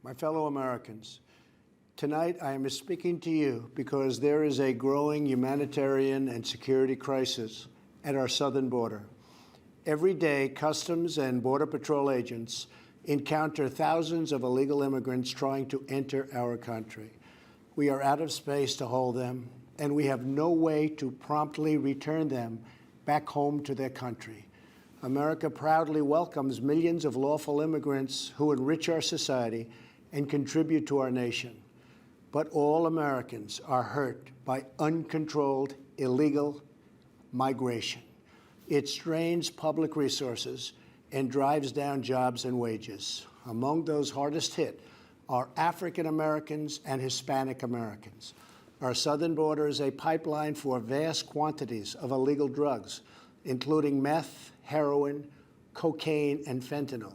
My fellow Americans, tonight I am speaking to you because there is a growing humanitarian and security crisis at our southern border. Every day, Customs and Border Patrol agents encounter thousands of illegal immigrants trying to enter our country. We are out of space to hold them, and we have no way to promptly return them back home to their country. America proudly welcomes millions of lawful immigrants who enrich our society and contribute to our nation. But all Americans are hurt by uncontrolled illegal migration. It strains public resources and drives down jobs and wages. Among those hardest hit are African Americans and Hispanic Americans. Our southern border is a pipeline for vast quantities of illegal drugs, including meth, heroin, cocaine, and fentanyl.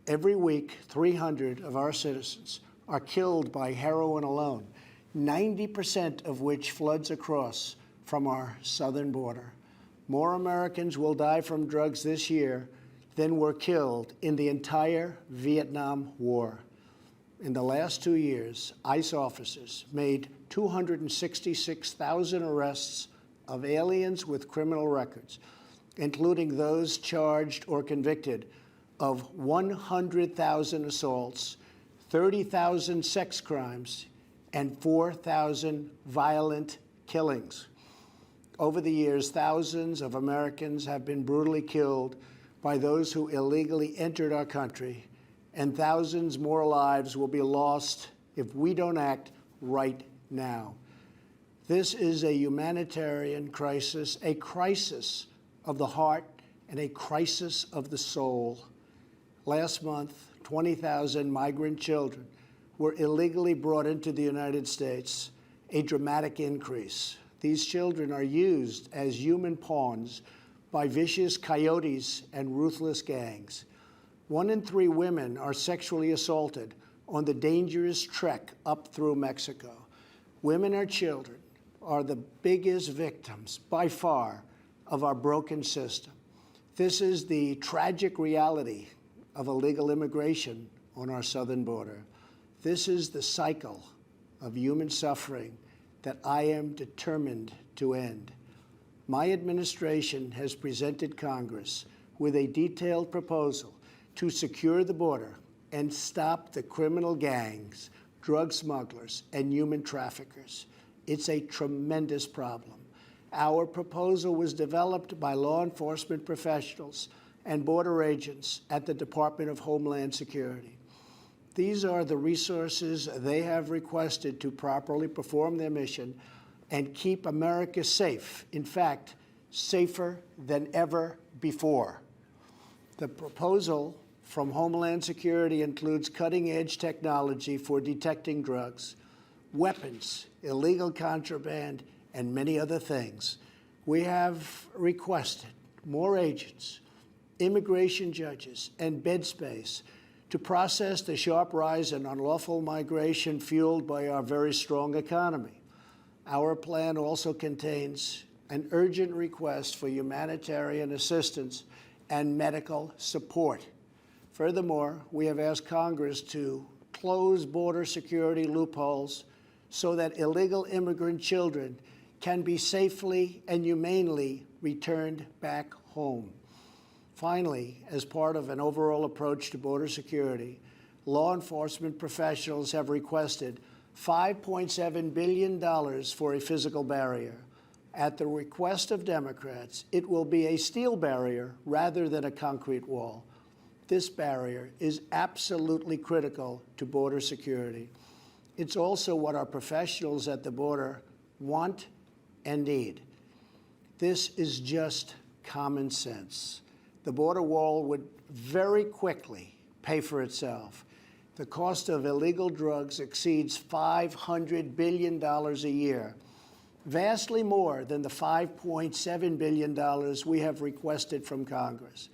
Every week, 300 of our citizens are killed by heroin alone, 90% of which floods across from our southern border. More Americans will die from drugs this year than were killed in the entire Vietnam War. In the last 2 years, ICE officers made 266,000 arrests of aliens with criminal records, including those charged or convicted of 100,000 assaults, 30,000 sex crimes, and 4,000 violent killings. Over the years, thousands of Americans have been brutally killed by those who illegally entered our country, and thousands more lives will be lost if we don't act right now. This is a humanitarian crisis, a crisis of the heart and a crisis of the soul. Last month, 20,000 migrant children were illegally brought into the United States, a dramatic increase. These children are used as human pawns by vicious coyotes and ruthless gangs. 1 in 3 women are sexually assaulted on the dangerous trek up through Mexico. Women and children are the biggest victims, by far, of our broken system. This is the tragic reality of illegal immigration on our southern border. This is the cycle of human suffering that I am determined to end. My administration has presented Congress with a detailed proposal to secure the border and stop the criminal gangs, drug smugglers, and human traffickers. It's a tremendous problem. Our proposal was developed by law enforcement professionals and border agents at the Department of Homeland Security. These are the resources they have requested to properly perform their mission and keep America safe, in fact, safer than ever before. The proposal from Homeland Security includes cutting-edge technology for detecting drugs, weapons, illegal contraband, and many other things. We have requested more agents, immigration judges, and bed space to process the sharp rise in unlawful migration fueled by our very strong economy. Our plan also contains an urgent request for humanitarian assistance and medical support. Furthermore, we have asked Congress to close border security loopholes so that illegal immigrant children can be safely and humanely returned back home. Finally, as part of an overall approach to border security, law enforcement professionals have requested $5.7 billion for a physical barrier. At the request of Democrats, it will be a steel barrier rather than a concrete wall. This barrier is absolutely critical to border security. It's also what our professionals at the border want and need. This is just common sense. The border wall would very quickly pay for itself. The cost of illegal drugs exceeds $500 billion a year, vastly more than the $5.7 billion we have requested from Congress.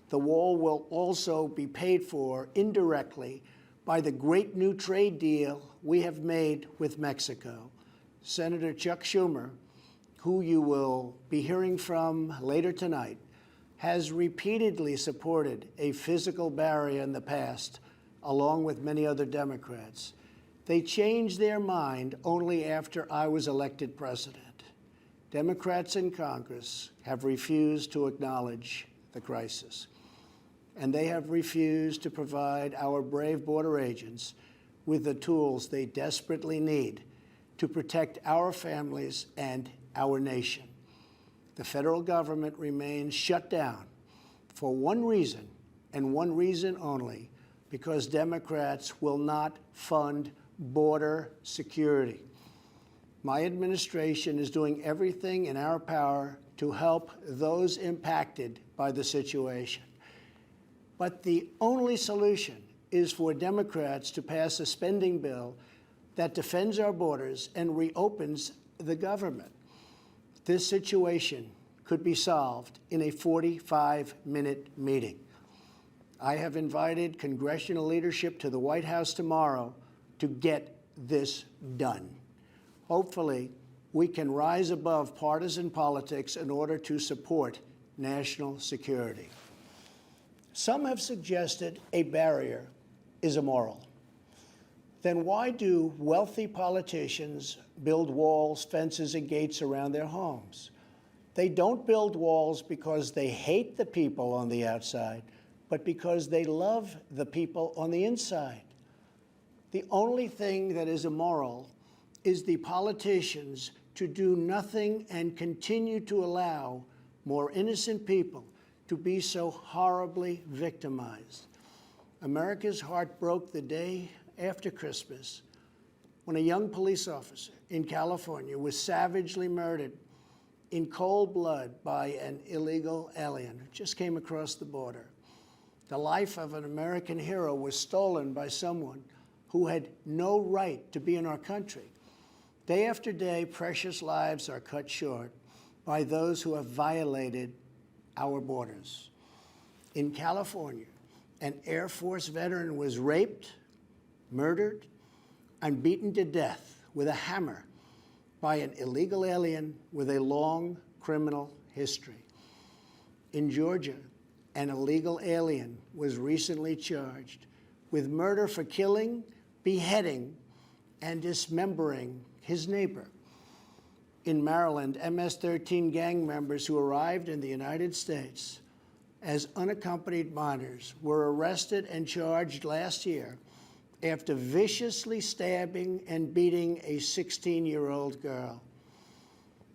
The wall will also be paid for indirectly by the great new trade deal we have made with Mexico. Senator Chuck Schumer, who you will be hearing from later tonight, has repeatedly supported a physical barrier in the past, along with many other Democrats. They changed their mind only after I was elected president. Democrats in Congress have refused to acknowledge the crisis, and they have refused to provide our brave border agents with the tools they desperately need to protect our families and our nation. The federal government remains shut down for one reason, and one reason only, because Democrats will not fund border security. My administration is doing everything in our power to help those impacted by the situation. But the only solution is for Democrats to pass a spending bill that defends our borders and reopens the government. This situation could be solved in a 45-minute meeting. I have invited congressional leadership to the White House tomorrow to get this done. Hopefully, we can rise above partisan politics in order to support national security. Some have suggested a barrier is immoral. Then why do wealthy politicians build walls, fences, and gates around their homes? They don't build walls because they hate the people on the outside, but because they love the people on the inside. The only thing that is immoral is the politicians to do nothing and continue to allow more innocent people to be so horribly victimized. America's heart broke the day after Christmas when a young police officer in California was savagely murdered in cold blood by an illegal alien who just came across the border. The life of an American hero was stolen by someone who had no right to be in our country. Day after day, precious lives are cut short by those who have violated our borders. In California, an Air Force veteran was raped, murdered, and beaten to death with a hammer by an illegal alien with a long criminal history. In Georgia, an illegal alien was recently charged with murder for killing, beheading, and dismembering his neighbor. In Maryland, MS-13 gang members who arrived in the United States as unaccompanied minors were arrested and charged last year after viciously stabbing and beating a 16-year-old girl.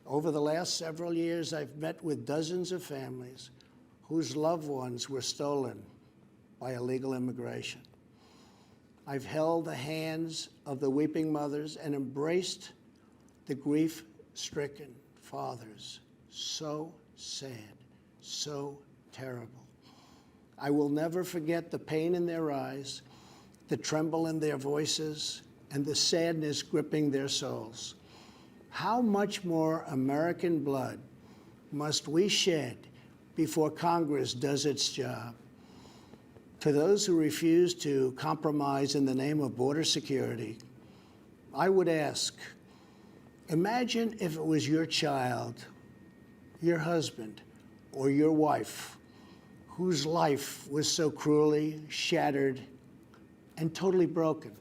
Over the last several years, I've met with dozens of families whose loved ones were stolen by illegal immigration. I've held the hands of the weeping mothers and embraced the grief-stricken fathers. So sad, so terrible. I will never forget the pain in their eyes, the tremble in their voices, and the sadness gripping their souls. How much more American blood must we shed before Congress does its job? To those who refuse to compromise in the name of border security, I would ask, imagine if it was your child, your husband, or your wife whose life was so cruelly shattered and totally broken.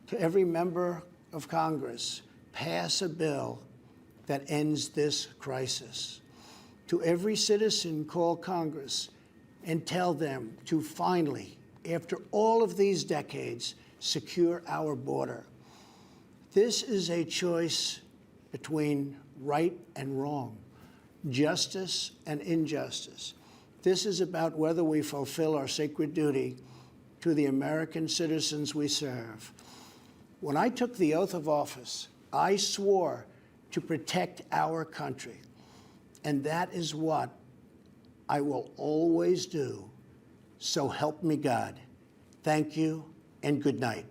To every member of Congress, pass a bill that ends this crisis. To every citizen, call Congress and tell them to finally, after all of these decades, secure our border. This is a choice between right and wrong, justice and injustice. This is about whether we fulfill our sacred duty to the American citizens we serve. When I took the oath of office, I swore to protect our country, and that is what I will always do. So help me God. Thank you and good night.